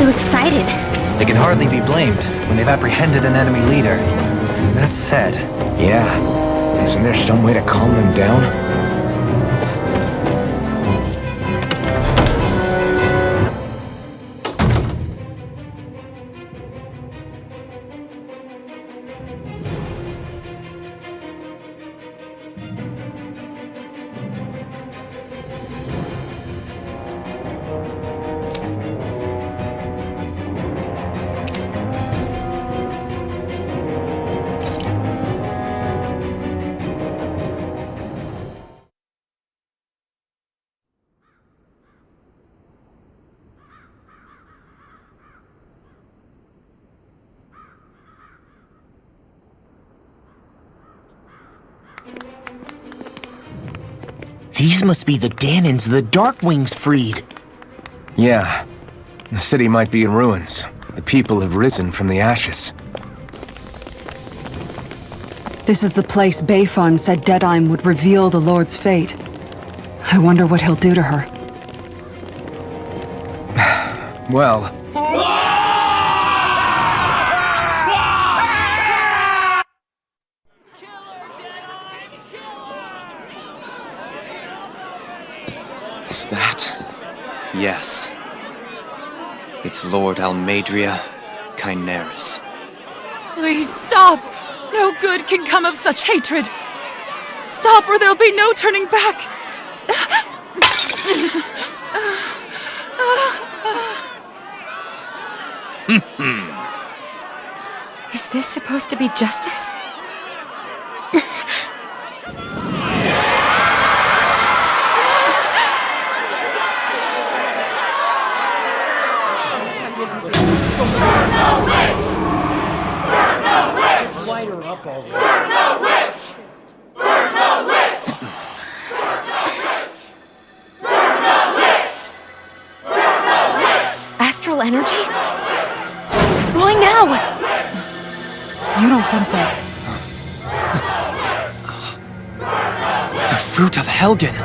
so excited? They can hardly be blamed when they've apprehended an enemy leader. That said... Yeah. Isn't there some way to calm them down? These must be the Danons the Darkwings freed. Yeah. The city might be in ruins, but the people have risen from the ashes. This is the place Bayfon said Deadime would reveal the Lord's fate. I wonder what he'll do to her. Well... Is that... Yes. It's Lord Almadria Kynaris. Please stop! No good can come of such hatred! Stop or there'll be no turning back! Is this supposed to be justice? Astral energy? Why now? You don't think that... The fruit of Helgen!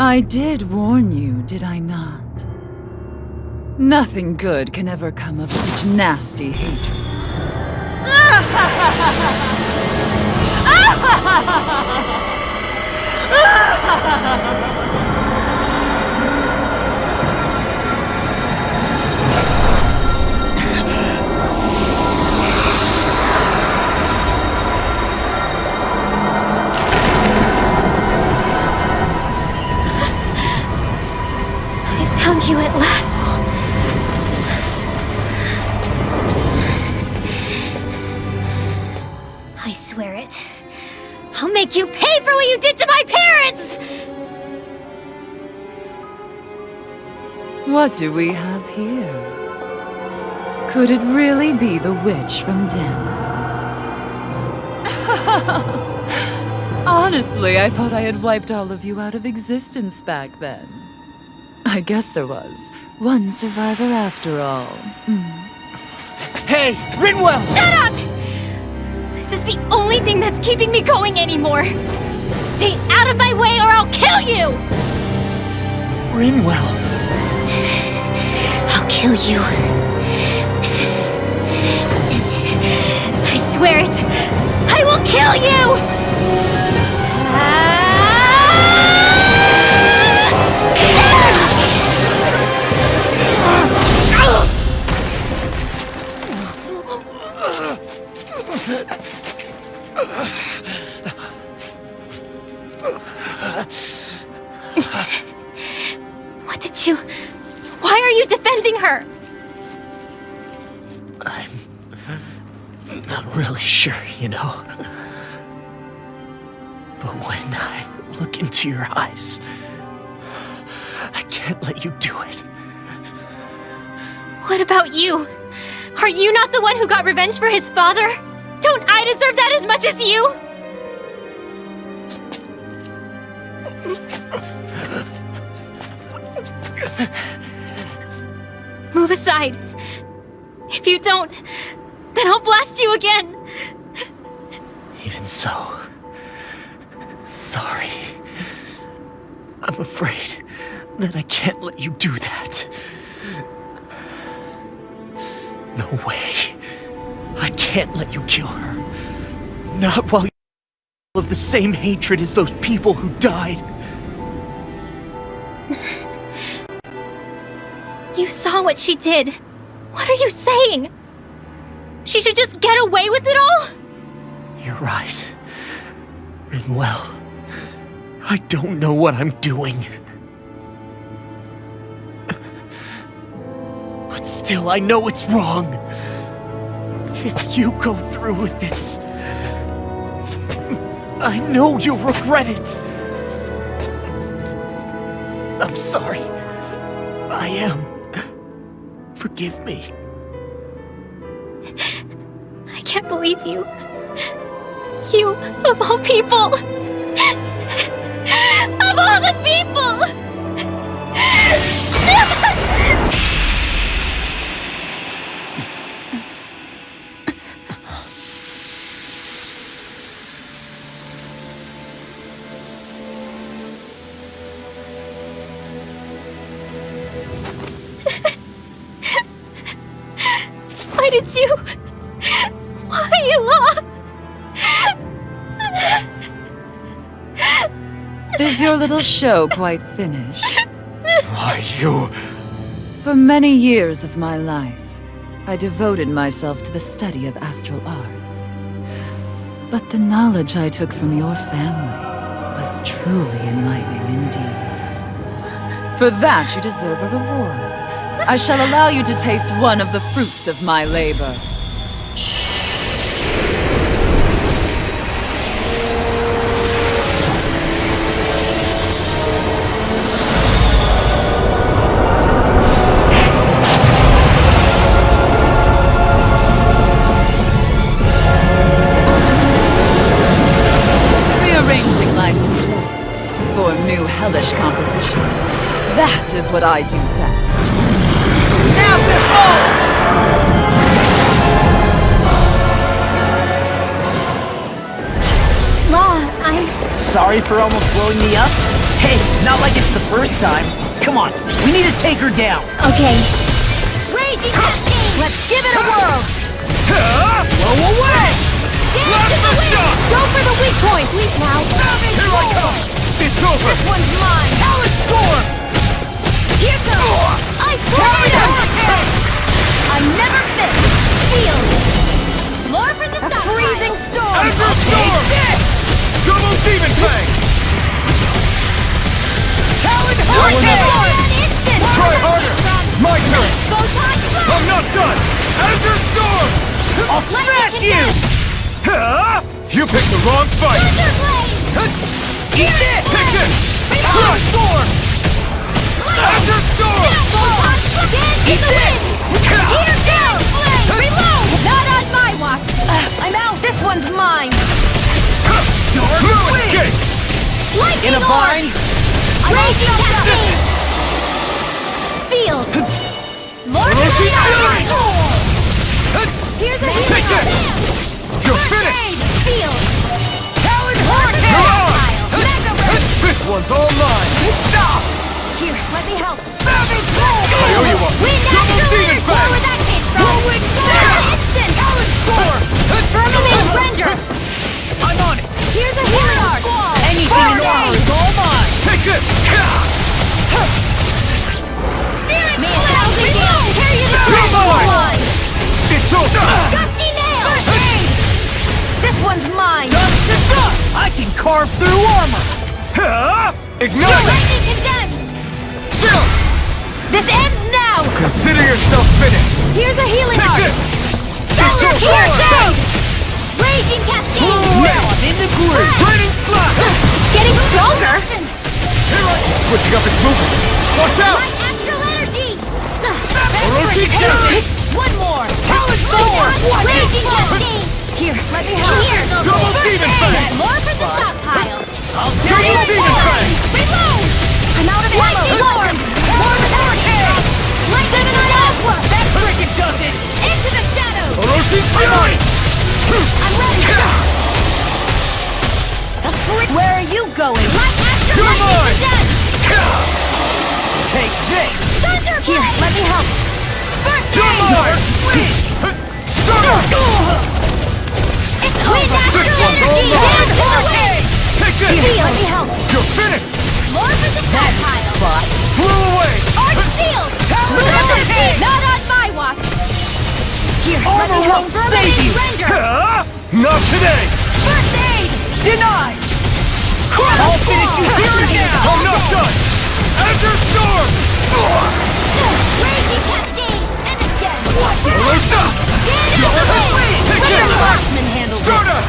I did warn you, did I not? Nothing good can ever come of such nasty hatred. swear it. I'll make you pay for what you did to my parents! What do we have here? Could it really be the witch from Dana? Honestly, I thought I had wiped all of you out of existence back then. I guess there was one survivor after all. Hey, Rinwell! Shut up! This is the only thing that's keeping me going anymore. Stay out of my way or I'll kill you! Rinwell. I'll kill you. I swear it! I will kill you! What did you... Why are you defending her? I'm not really sure, you know. But when I look into your eyes, I can't let you do it. What about you? Are you not the one who got revenge for his father? Don't I deserve that as much as you? Move aside. If you don't, then I'll blast you again. Even so, sorry. I'm afraid that I can't let you do that. No way. I can't let you kill her. Not while you're full of the same hatred as those people who died. You saw what she did. What are you saying? She should just get away with it all? You're right. Rinwell, I don't know what I'm doing. But still, I know it's wrong. If you go through with this, I know you'll regret it. I'm sorry. I am. Forgive me. I can't believe you. You, of all people. Of all the people! Why did you... Why, Law? Is your little show quite finished? Why, you... For many years of my life, I devoted myself to the study of astral arts. But the knowledge I took from your family was truly enlightening indeed. For that, you deserve a reward. I shall allow you to taste one of the fruits of my labor. Rearranging life and death to form new hellish compositions. That is what I do best. Now behold! Law, I'm... Sorry for almost blowing me up? Hey, not like it's the first time. Come on, we need to take her down. Okay. Raging Cascade! Let's give it a whirl! Blow away! Get into the wind! Go for the weak point! Leap now! Here I come! It's over! This one's mine! Talent storm! Here goes! I tornado! I never miss! Shield! More for the stockpile! A freezing storm! Ender storm! Double demon fang! Talent hurricane! Instant! Try harder! My turn! Photon blast! I'm not done! Ender storm! I'll smash you! You picked the wrong fight! Eat this! Take this! Crush Storm! After Storm! Eat this! Here down! Reload! Not on my watch! I'm out! This one's mine! Blue escape! Lightning In a bind? Raging Cascade! Sealed! More Orochi Fury! Here's a Take healing this! You're finished! Sealed! Talon You're Hurricane! on! Mega Ray! This one's all mine! Stop! Here, let me help! Savage Roll! I owe you one! We Double naturally Demon where Fang! that came from! Rolling Storm! Instant! Talon Storm! Firmament Render! I'm on it! Here's a healing arc! Anything in armor is all mine! Take this! Searing Blast! Reload! Tear you to Come on! It's over! Gusty Nail! This one's mine! Just up! I can carve through armor! Ignite! Lightning Condense! Chill! This ends now! Consider yourself finished! Here's a healing Take arc! this! Talon This Here goes goes! Raging Cascade! Now I'm in the groove! Raining Slash! Getting stronger! Switching up its movements! Watch out! My astral energy! Orochi Fury! One more! Talon Storm! Raging Cascade! Here, let me help! Here! Double Demon Fang! And more for the stockpile! I'll Double take it! Demon Fang! Reload! I'm out of ammo! Lightning Storm! More with Hurricane! Lightning on Aqua! Hurricane does it! Into the shadows! Orochi Fury! I'm ready! Where are you going? My astral You're mine! Condense! Take this! Thunderblade! Here, let me help! First You're aid! mine! Stunner! It's wind astral This one's all energy! mine! Get away! Take this! Here, let me help! You're finished! More for the stockpile! But Blew away! Arch shield! Talon Hurricane! Not on my watch! Here, let me Armor help! won't save you! Render! Not today! First aid! Denied! I'll finish you here and now! I'm not done! Azure Storm! Raging Cascade! And again! Orochi! Get out of the way! Take Let it! the marksman handle this! Starter!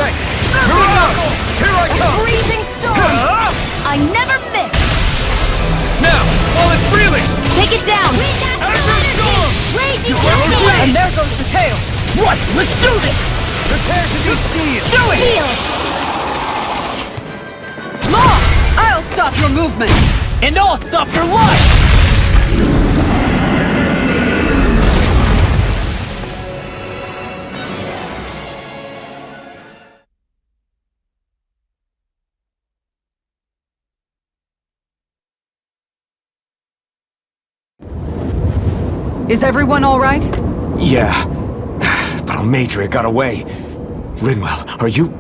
Thanks! You're out! Here I come! Freezing storm! I never miss! Now, while it's reeling! Take it down! Azure Storm! Raging Orochi! Cascade! And there goes the tail! Right, let's do this! Prepare to be sealed! Do it! Seal! Law! I'll stop your movement! And I'll stop your life! Is everyone all right? Yeah, but Almadria got away. Linwell, are you...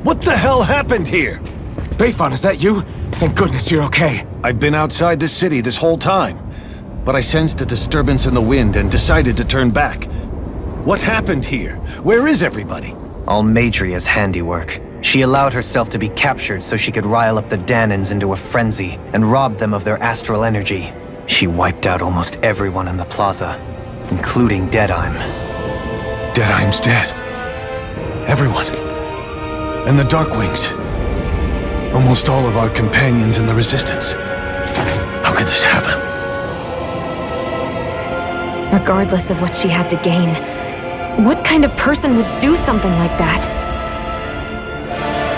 What the hell happened here? Bayfon, is that you? Thank goodness you're okay. I've been outside the city this whole time, but I sensed a disturbance in the wind and decided to turn back. What happened here? Where is everybody? Almadria's handiwork. She allowed herself to be captured so she could rile up the Danans into a frenzy and rob them of their astral energy. She wiped out almost everyone in the plaza, including Deadheim. Deadheim's dead. Everyone. And the Darkwings. Almost all of our companions in the Resistance. How could this happen? Regardless of what she had to gain, what kind of person would do something like that?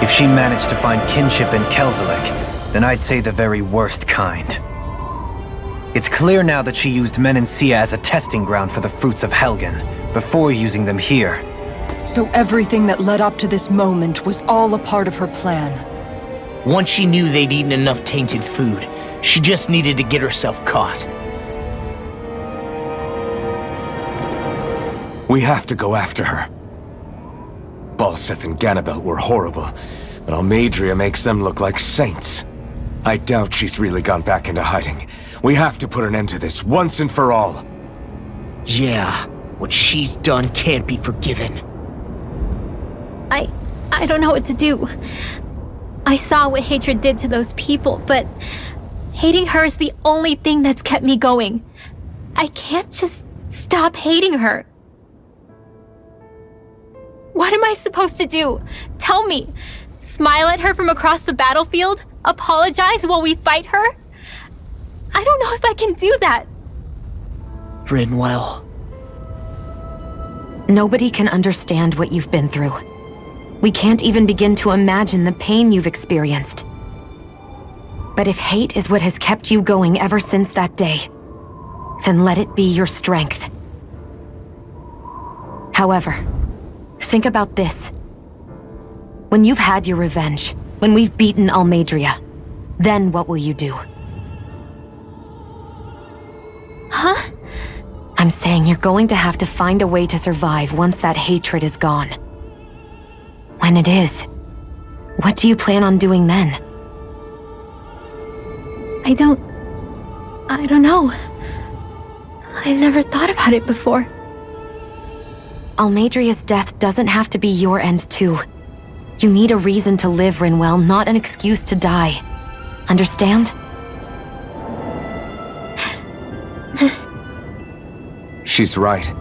If she managed to find kinship in Kelzelik, then I'd say the very worst kind. It's clear now that she used Menancia as a testing ground for the fruits of Helgen, before using them here. So everything that led up to this moment was all a part of her plan. Once she knew they'd eaten enough tainted food, she just needed to get herself caught. We have to go after her. Balseth and Ganabelt were horrible, but Almadria makes them look like saints. I doubt she's really gone back into hiding. We have to put an end to this once and for all. Yeah, what she's done can't be forgiven. I don't know what to do. I saw what hatred did to those people, but hating her is the only thing that's kept me going. I can't just stop hating her. What am I supposed to do? Tell me. Smile at her from across the battlefield? Apologize while we fight her? I don't know if I can do that. Rinwell. Nobody can understand what you've been through. We can't even begin to imagine the pain you've experienced. But if hate is what has kept you going ever since that day, then let it be your strength. However, think about this. When you've had your revenge, when we've beaten Almeidrea, then what will you do? Huh? I'm saying you're going to have to find a way to survive once that hatred is gone. When it is, what do you plan on doing then? I don't know. I've never thought about it before. Almeidrea's death doesn't have to be your end too. You need a reason to live, Rinwell, not an excuse to die. Understand? She's right.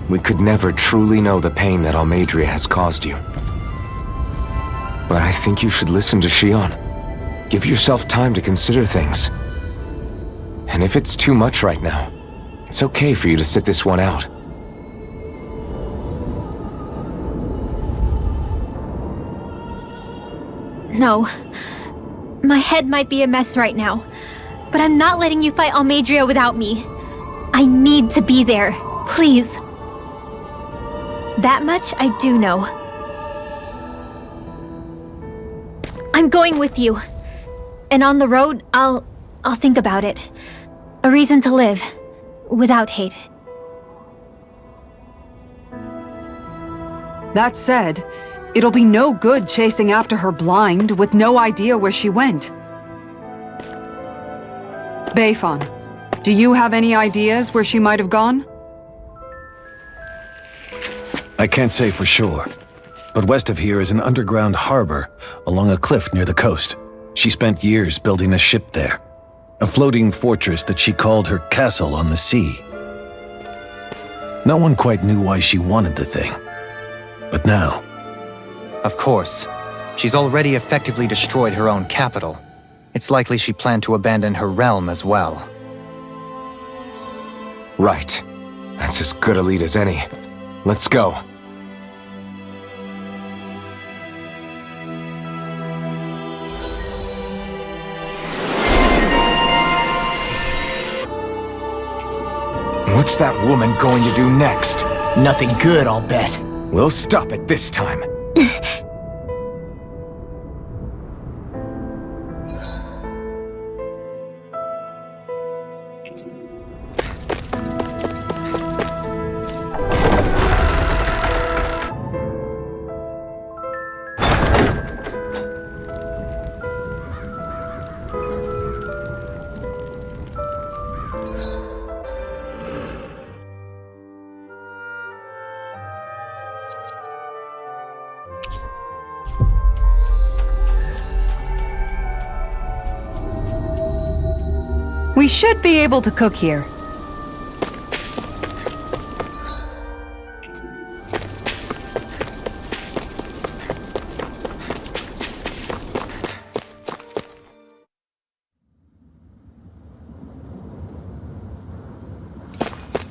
We could never truly know the pain that Almeidrea has caused you. But I think you should listen to Shion. Give yourself time to consider things. And if it's too much right now, it's okay for you to sit this one out. No. My head might be a mess right now, but I'm not letting you fight Almeidrea without me. I need to be there. Please. That much I do know. I'm going with you. And on the road, I'll think about it. A reason to live. Without hate. That said, it'll be no good chasing after her blind with no idea where she went. Beifon, do you have any ideas where she might have gone? I can't say for sure, but west of here is an underground harbor along a cliff near the coast. She spent years building a ship there, a floating fortress that she called her castle on the sea. No one quite knew why she wanted the thing, but now... Of course. She's already effectively destroyed her own capital. It's likely she planned to abandon her realm as well. Right. That's as good a lead as any. Let's go. What's that woman going to do next? Nothing good, I'll bet. We'll stop it this time. We should be able to cook here.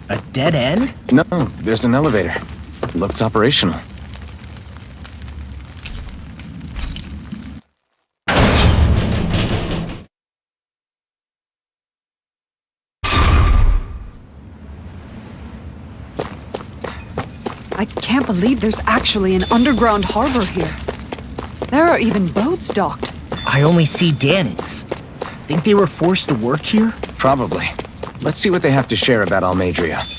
A dead end? No, there's an elevator. Looks operational. I can't believe there's actually an underground harbor here. There are even boats docked. I only see Danans. Think they were forced to work here? Probably. Let's see what they have to share about Almeidrea.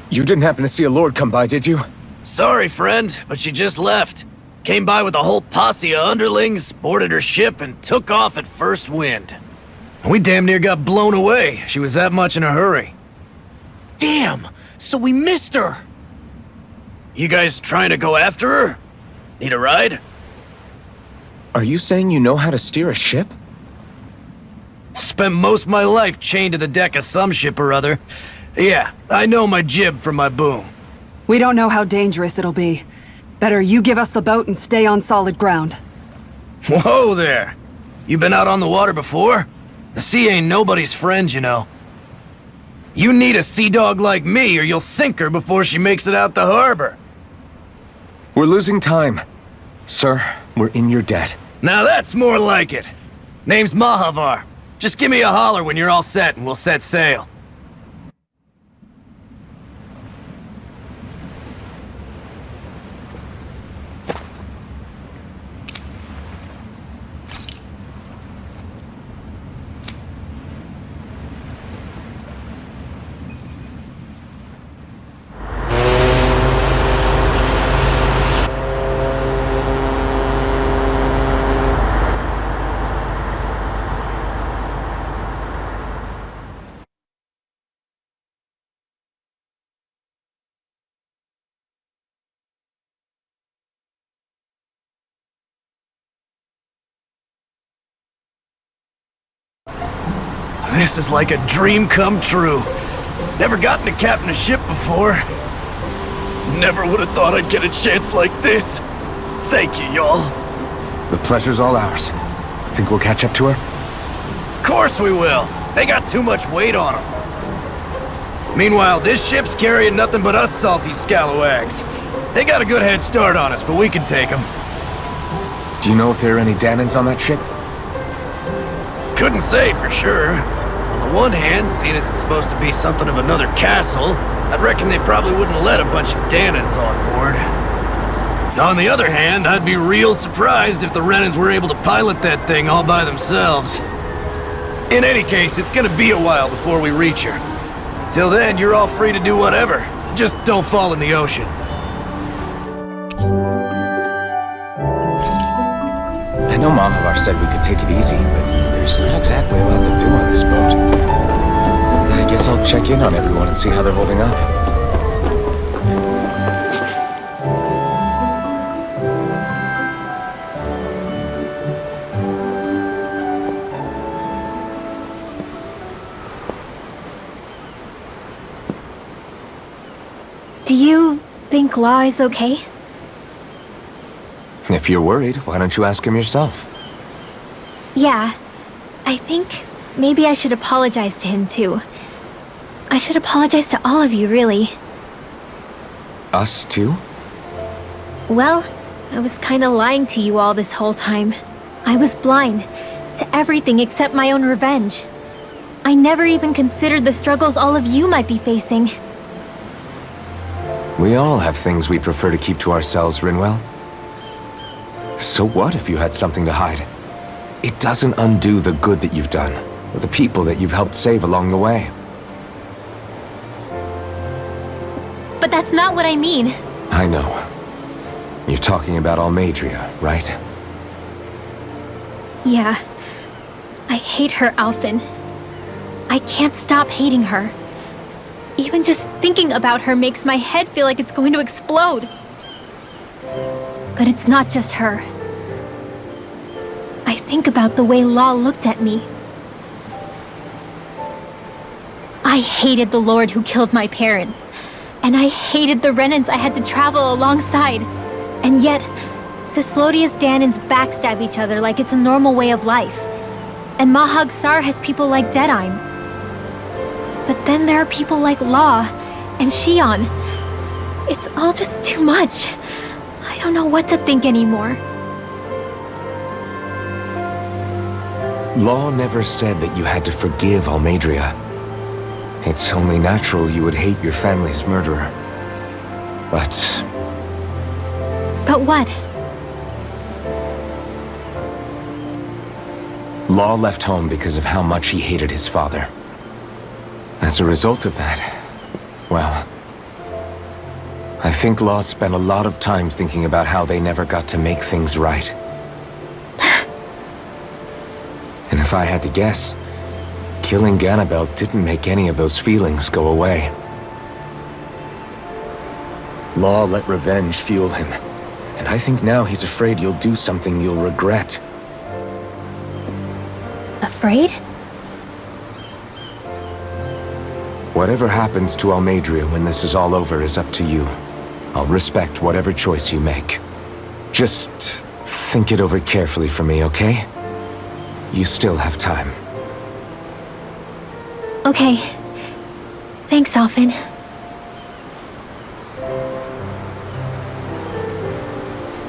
You didn't happen to see a lord come by, did you? Sorry, friend, but she just left. Came by with a whole posse of underlings, boarded her ship, and took off at first wind. We damn near got blown away. She was that much in a hurry. Damn! So we missed her! You guys trying to go after her? Need a ride? Are you saying you know how to steer a ship? Spent most of my life chained to the deck of some ship or other. Yeah, I know my jib from my boom. We don't know how dangerous it'll be. Better you give us the boat and stay on solid ground. Whoa there! You been out on the water before? The sea ain't nobody's friend, you know. You need a sea dog like me or you'll sink her before she makes it out the harbor. We're losing time. Sir, we're in your debt. Now that's more like it. Name's Mahavar. Just give me a holler when you're all set and we'll set sail. This is like a dream come true. Never gotten to captain a ship before. Never would have thought I'd get a chance like this. Thank you, y'all. The pleasure's all ours. Think we'll catch up to her? Of course we will. They got too much weight on them. Meanwhile, this ship's carrying nothing but us salty scalawags. They got a good head start on us, but we can take them. Do you know if there are any Danans on that ship? Couldn't say for sure. On the one hand, seeing as it's supposed to be something of another castle, I'd reckon they probably wouldn't let a bunch of Danans on board. On the other hand, I'd be real surprised if the Renans were able to pilot that thing all by themselves. In any case, it's gonna be a while before we reach her. Till then, you're all free to do whatever. Just don't fall in the ocean. I know Mahavar said we could take it easy, but there's not exactly a lot to do on this boat. I guess I'll check in on everyone and see how they're holding up. Do you think Law is okay? If you're worried, why don't you ask him yourself? Yeah. I think maybe I should apologize to him too. I should apologize to all of you, really. Us too? Well, I was kinda lying to you all this whole time. I was blind to everything except my own revenge. I never even considered the struggles all of you might be facing. We all have things we prefer to keep to ourselves, Rinwell. So what if you had something to hide? It doesn't undo the good that you've done, or the people that you've helped save along the way. But that's not what I mean. I know. You're talking about Almadria, right? Yeah. I hate her, Alphen. I can't stop hating her. Even just thinking about her makes my head feel like it's going to explode. But it's not just her. I think about the way Law looked at me. I hated the Lord who killed my parents. And I hated the Renans I had to travel alongside. And yet, Cislodius Danans backstab each other like it's a normal way of life. And Mahag Sar has people like Deadime. But then there are people like Law and Shion. It's all just too much. I don't know what to think anymore. Law never said that you had to forgive Almadria. It's only natural you would hate your family's murderer. But what? Law left home because of how much he hated his father. As a result of that, well, I think Law spent a lot of time thinking about how they never got to make things right. And if I had to guess, killing Ganabel didn't make any of those feelings go away. Law let revenge fuel him, and I think now he's afraid you'll do something you'll regret. Afraid? Whatever happens to Almadria when this is all over is up to you. I'll respect whatever choice you make. Just think it over carefully for me, okay? You still have time. Okay. Thanks, Alphen.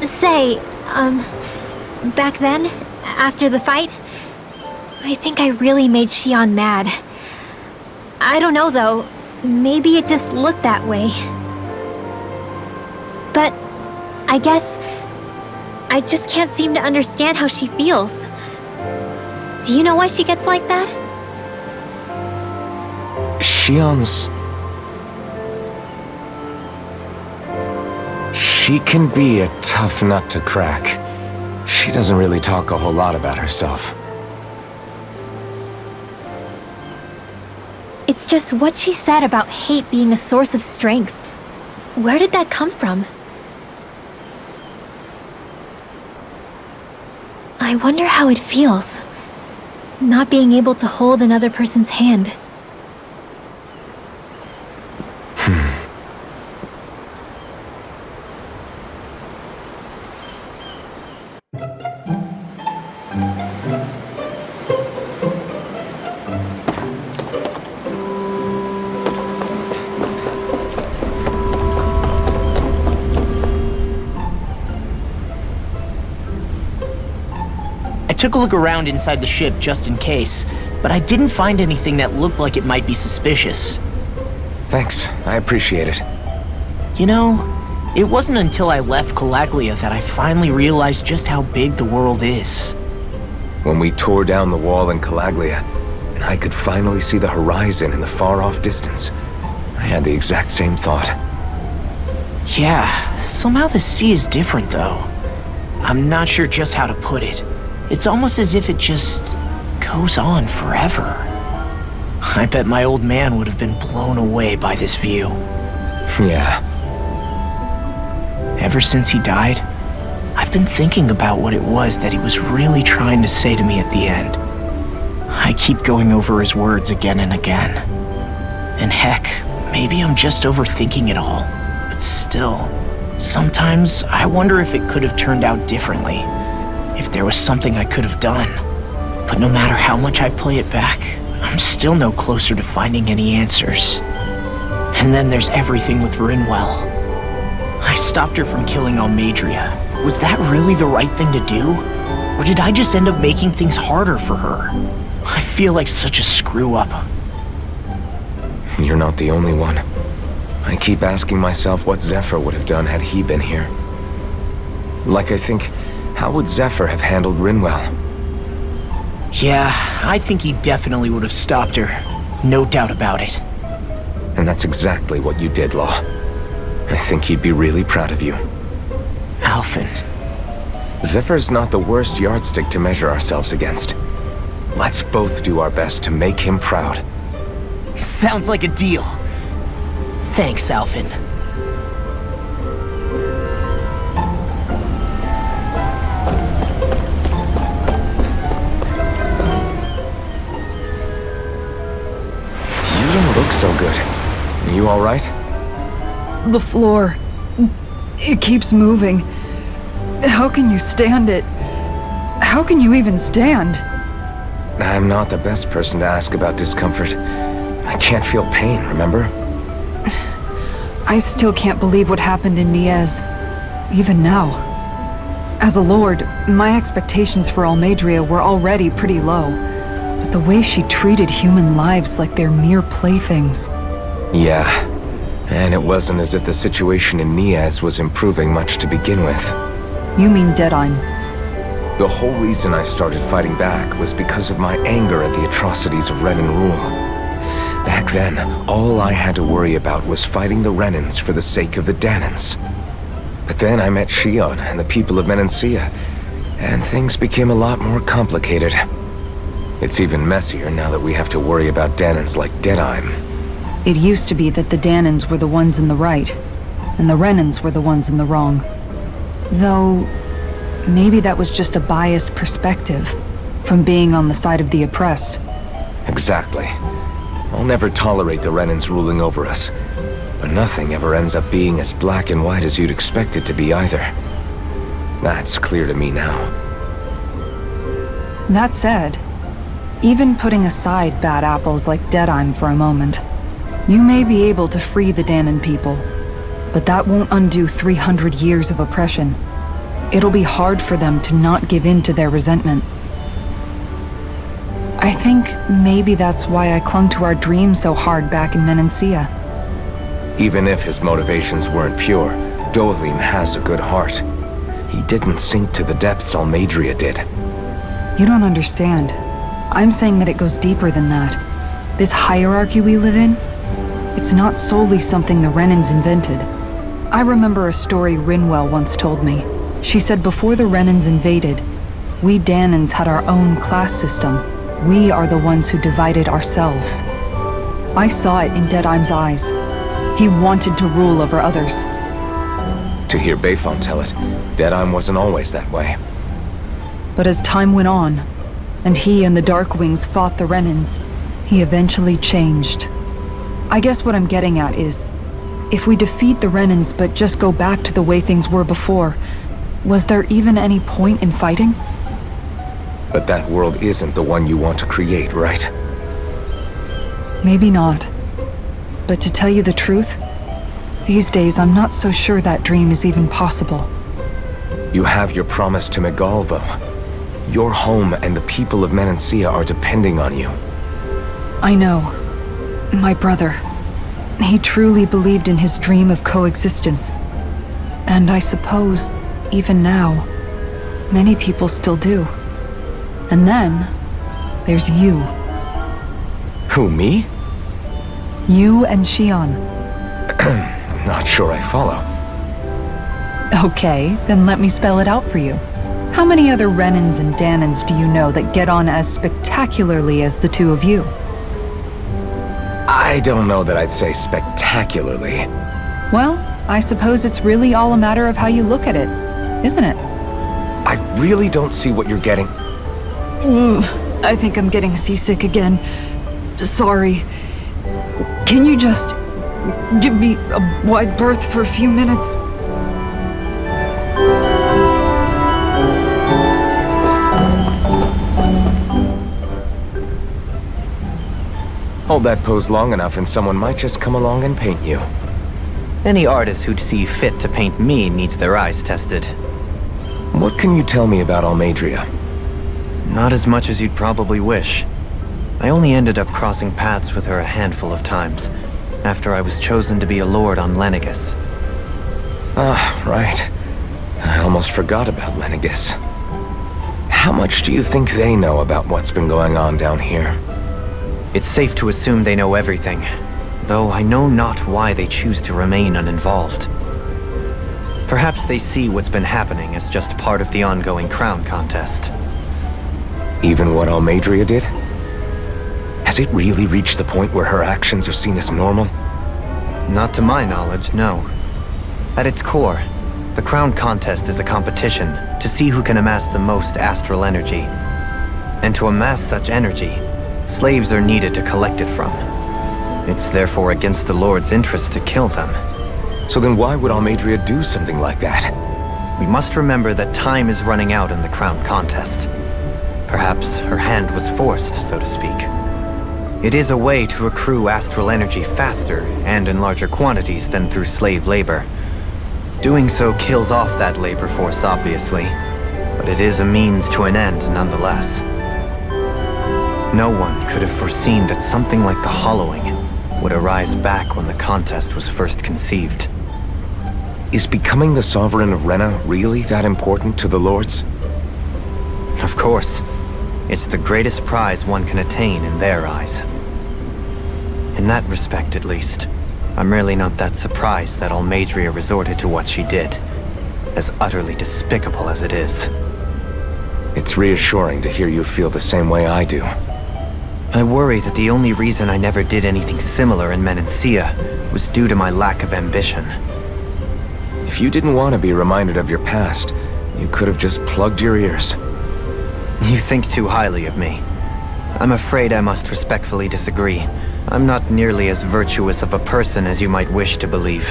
Say, back then, after the fight, I think I really made Xion mad. I don't know, though. Maybe it just looked that way. But I guess I just can't seem to understand how she feels. Do you know why she gets like that? Xion's... She can be a tough nut to crack. She doesn't really talk a whole lot about herself. It's just what she said about hate being a source of strength. Where did that come from? I wonder how it feels, not being able to hold another person's hand. I took a look around inside the ship just in case, but I didn't find anything that looked like it might be suspicious. Thanks, I appreciate it. You know, it wasn't until I left Calaglia that I finally realized just how big the world is. When we tore down the wall in Calaglia, and I could finally see the horizon in the far-off distance, I had the exact same thought. Yeah, somehow the sea is different though. I'm not sure just how to put it. It's almost as if it just goes on forever. I bet my old man would have been blown away by this view. Yeah. Ever since he died, I've been thinking about what it was that he was really trying to say to me at the end. I keep going over his words again and again. And heck, maybe I'm just overthinking it all. But still, sometimes I wonder if it could have turned out differently. If there was something I could have done. But no matter how much I play it back, I'm still no closer to finding any answers. And then there's everything with Rinwell. I stopped her from killing Almadria. But was that really the right thing to do? Or did I just end up making things harder for her? I feel like such a screw-up. You're not the only one. I keep asking myself what Zephyr would have done had he been here. Like, I think, how would Zephyr have handled Rinwell? Yeah, I think he definitely would have stopped her. No doubt about it. And that's exactly what you did, Law. I think he'd be really proud of you. Alphen. Zephyr's not the worst yardstick to measure ourselves against. Let's both do our best to make him proud. Sounds like a deal. Thanks, Alphen. You don't look so good. You all right? The floor. It keeps moving. How can you stand it? How can you even stand? I'm not the best person to ask about discomfort. I can't feel pain, remember? I still can't believe what happened in Niez. Even now. As a lord, my expectations for Almadria were already pretty low. But the way she treated human lives like they're mere playthings. Yeah. And it wasn't as if the situation in Niez was improving much to begin with. You mean Deadime? The whole reason I started fighting back was because of my anger at the atrocities of Ren and Rule. Back Back then, all I had to worry about was fighting the Renans for the sake of the Danans. But then I met Shion and the people of Menancia, and things became a lot more complicated. It's even messier now that we have to worry about Danans like Deadime. It used to be that the Danans were the ones in the right, and the Renans were the ones in the wrong. Though, maybe that was just a biased perspective from being on the side of the oppressed. Exactly. I'll never tolerate the Renans ruling over us, but nothing ever ends up being as black and white as you'd expect it to be either. That's clear to me now. That said, even putting aside bad apples like Deadime for a moment, you may be able to free the Danan people, but that won't undo 300 years of oppression. It'll be hard for them to not give in to their resentment. I think maybe that's why I clung to our dream so hard back in Menancia. Even if his motivations weren't pure, Dohalim has a good heart. He didn't sink to the depths Almeidrea did. You don't understand. I'm saying that it goes deeper than that. This hierarchy we live in, it's not solely something the Renans invented. I remember a story Rinwell once told me. She said before the Renans invaded, we Danans had our own class system. We are the ones who divided ourselves. I saw it in Deadime's eyes. He wanted to rule over others. To hear Bayfon tell it, Deadime wasn't always that way. But as time went on, and he and the Darkwings fought the Renans, he eventually changed. I guess what I'm getting at is, if we defeat the Renans but just go back to the way things were before, was there even any point in fighting? But that world isn't the one you want to create, right? Maybe not. But to tell you the truth, these days I'm not so sure that dream is even possible. You have your promise to Megal, though. Your home and the people of Menancia are depending on you. I know. My brother. He truly believed in his dream of coexistence. And I suppose, even now, many people still do. And then, there's you. Who, me? You and Shion. Not sure I follow. Okay, then let me spell it out for you. How many other Renans and Danans do you know that get on as spectacularly as the two of you? I don't know that I'd say spectacularly. Well, I suppose it's really all a matter of how you look at it, isn't it? I really don't see what you're getting. I think I'm getting seasick again. Sorry. Can you just give me a wide berth for a few minutes? Hold that pose long enough and someone might just come along and paint you. Any artist who'd see fit to paint me needs their eyes tested. What can you tell me about Almeidrea? Not as much as you'd probably wish. I only ended up crossing paths with her a handful of times, after I was chosen to be a lord on Lenegus. Ah, right. I almost forgot about Lenegus. How much do you think they know about what's been going on down here? It's safe to assume they know everything, though I know not why they choose to remain uninvolved. Perhaps they see what's been happening as just part of the ongoing crown contest. Even what Almeidrea did? Has it really reached the point where her actions are seen as normal? Not to my knowledge, no. At its core, the crown contest is a competition to see who can amass the most astral energy. And to amass such energy, slaves are needed to collect it from. It's therefore against the Lord's interest to kill them. So then why would Almeidrea do something like that? We must remember that time is running out in the crown contest. Perhaps her hand was forced, so to speak. It is a way to accrue astral energy faster and in larger quantities than through slave labor. Doing so kills off that labor force, obviously, but it is a means to an end nonetheless. No one could have foreseen that something like the Hollowing would arise back when the contest was first conceived. Is becoming the Sovereign of Rena really that important to the Lords? Of course. It's the greatest prize one can attain in their eyes. In that respect, at least, I'm really not that surprised that Almadria resorted to what she did, as utterly despicable as it is. It's reassuring to hear you feel the same way I do. I worry that the only reason I never did anything similar in Menancia was due to my lack of ambition. If you didn't want to be reminded of your past, you could have just plugged your ears. You think too highly of me. I'm afraid I must respectfully disagree. I'm not nearly as virtuous of a person as you might wish to believe.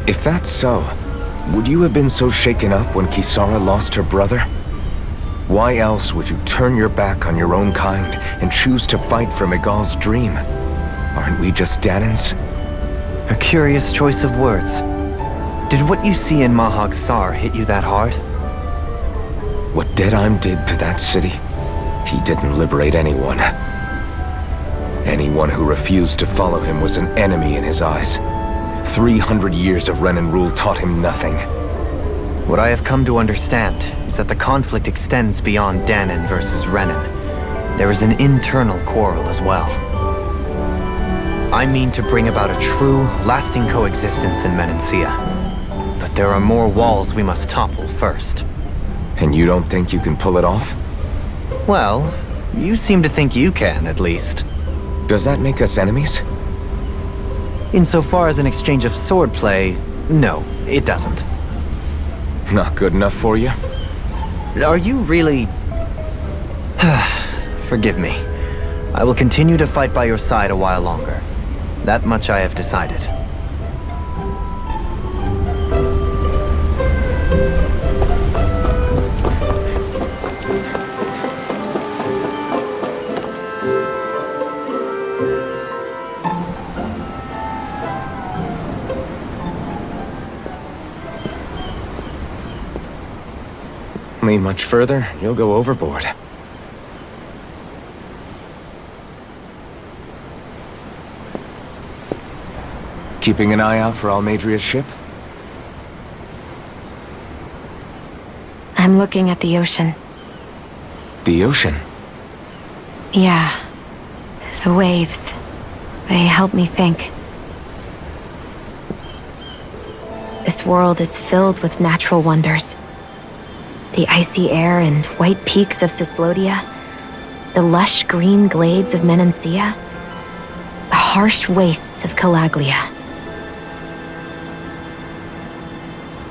If that's so, would you have been so shaken up when Kisara lost her brother? Why else would you turn your back on your own kind and choose to fight for Miguel's dream? Aren't we just Danans? A curious choice of words. Did what you see in Mahag Sar hit you that hard? What Deadheim did to that city, he didn't liberate anyone. Anyone who refused to follow him was an enemy in his eyes. 300 years of Renan rule taught him nothing. What I have come to understand is that the conflict extends beyond Danan versus Renan. There is an internal quarrel as well. I mean to bring about a true, lasting coexistence in Menancia. But there are more walls we must topple first. And you don't think you can pull it off? Well, you seem to think you can, at least. Does that make us enemies? Insofar as an exchange of swordplay, no, it doesn't. Not good enough for you? Are you really... Forgive me. I will continue to fight by your side a while longer. That much I have decided. Lean much further, you'll go overboard. Keeping an eye out for Almadria's ship? I'm looking at the ocean. The ocean? Yeah. The waves. They help me think. This world is filled with natural wonders. The icy air and white peaks of Cislodia, the lush green glades of Menancia, the harsh wastes of Calaglia.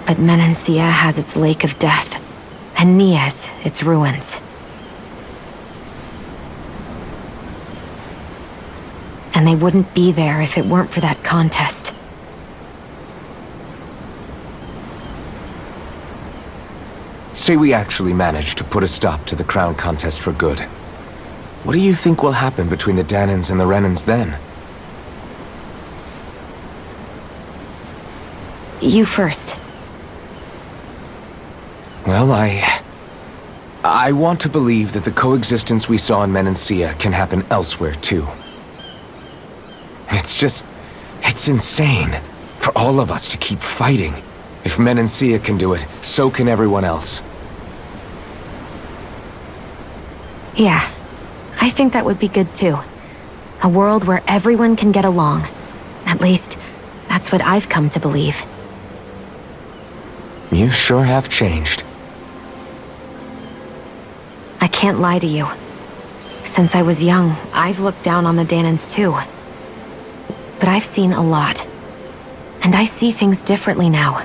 But Menancia has its Lake of Death, and Nias its ruins. And they wouldn't be there if it weren't for that contest. Say we actually managed to put a stop to the crown contest for good. What do you think will happen between the Danans and the Renans then? You first. Well, I want to believe that the coexistence we saw in Menancia can happen elsewhere too. It's insane for all of us to keep fighting. If Menancia can do it, so can everyone else. Yeah, I think that would be good too. A world where everyone can get along. At least, that's what I've come to believe. You sure have changed. I can't lie to you. Since I was young, I've looked down on the Danans too. But I've seen a lot. And I see things differently now.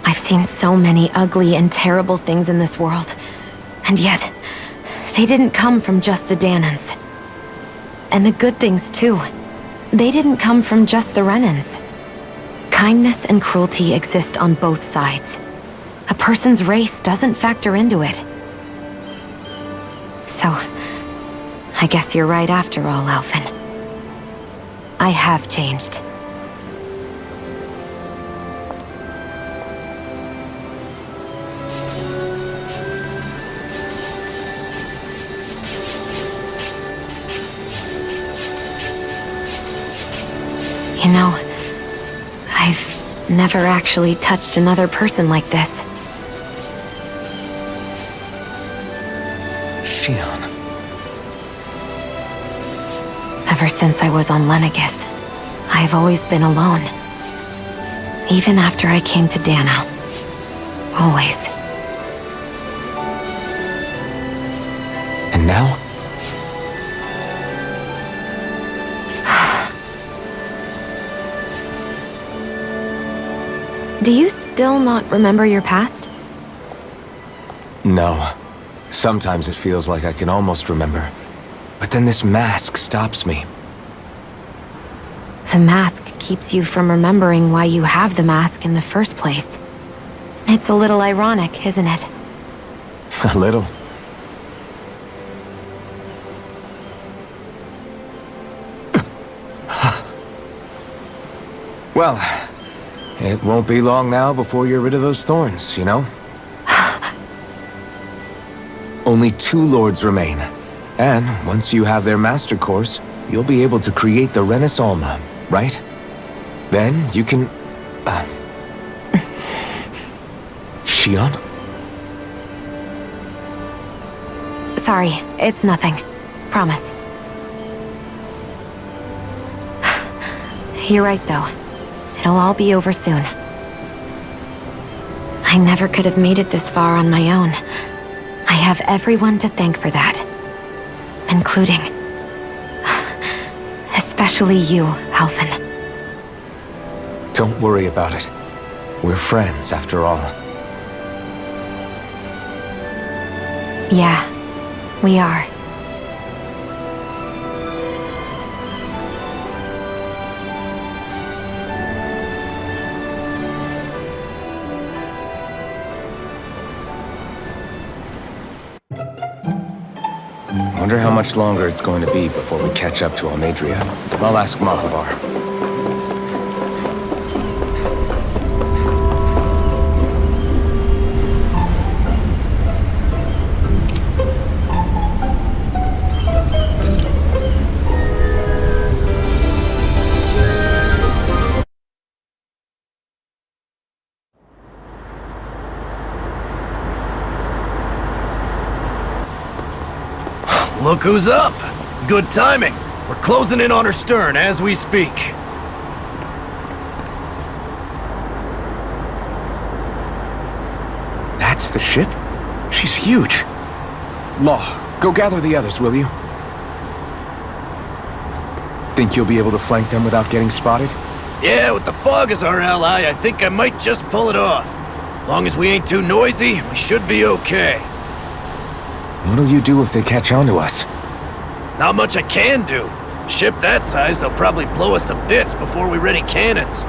I've seen so many ugly and terrible things in this world. And yet, they didn't come from just the Danans. And the good things too. They didn't come from just the Renans. Kindness and cruelty exist on both sides. A person's race doesn't factor into it. So, I guess you're right after all, Alphen. I have changed. You know, I've never actually touched another person like this. Shion. Ever since I was on Lenegis, I've always been alone. Even after I came to Dana. Always. And now? Do you still not remember your past? No. Sometimes it feels like I can almost remember. But then this mask stops me. The mask keeps you from remembering why you have the mask in the first place. It's a little ironic, isn't it? A little. Well, it won't be long now before you're rid of those thorns, you know? Only 2 lords remain. And once you have their master course, you'll be able to create the Renis Alma, right? Then you can... Shion? Sorry, it's nothing. Promise. You're right, though. It'll all be over soon. I never could have made it this far on my own. I have everyone to thank for that. Including... especially you, Alphen. Don't worry about it. We're friends, after all. Yeah, we are. Wonder how much longer it's going to be before we catch up to Almadria. I'll ask Mahavar. Look who's up! Good timing. We're closing in on her stern as we speak. That's the ship? She's huge. Law, go gather the others, will you? Think you'll be able to flank them without getting spotted? Yeah, with the fog as our ally, I think I might just pull it off. Long as we ain't too noisy, we should be okay. What'll you do if they catch on to us? Not much I can do. Ship that size, they'll probably blow us to bits before we ready cannons.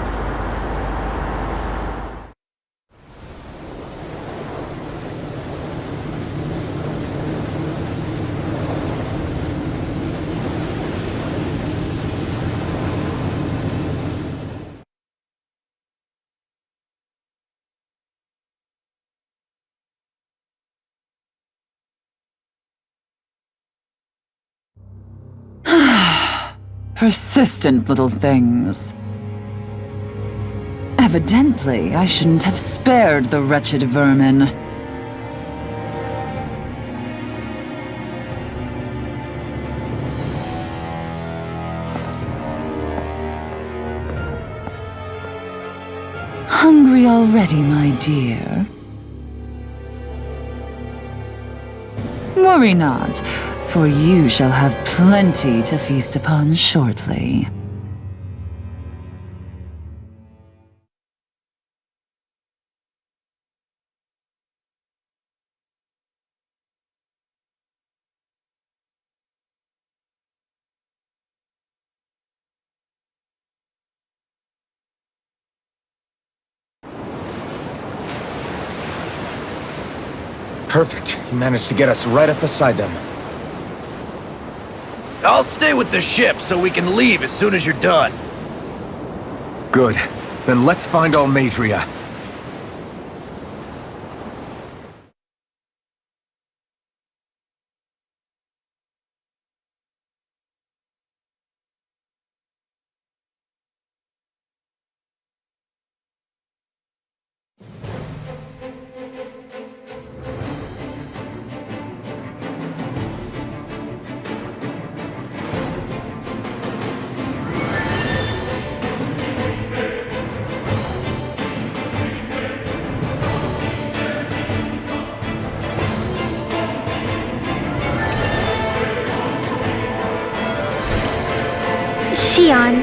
Persistent little things. Evidently, I shouldn't have spared the wretched vermin. Hungry already, my dear? Worry not, for you shall have plenty to feast upon shortly. Perfect. You managed to get us right up beside them. I'll stay with the ship so we can leave as soon as you're done. Good. Then let's find Almadria. Shion,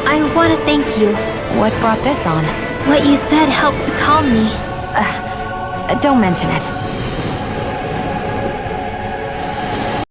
I want to thank you. What brought this on? What you said helped to calm me. Don't mention it.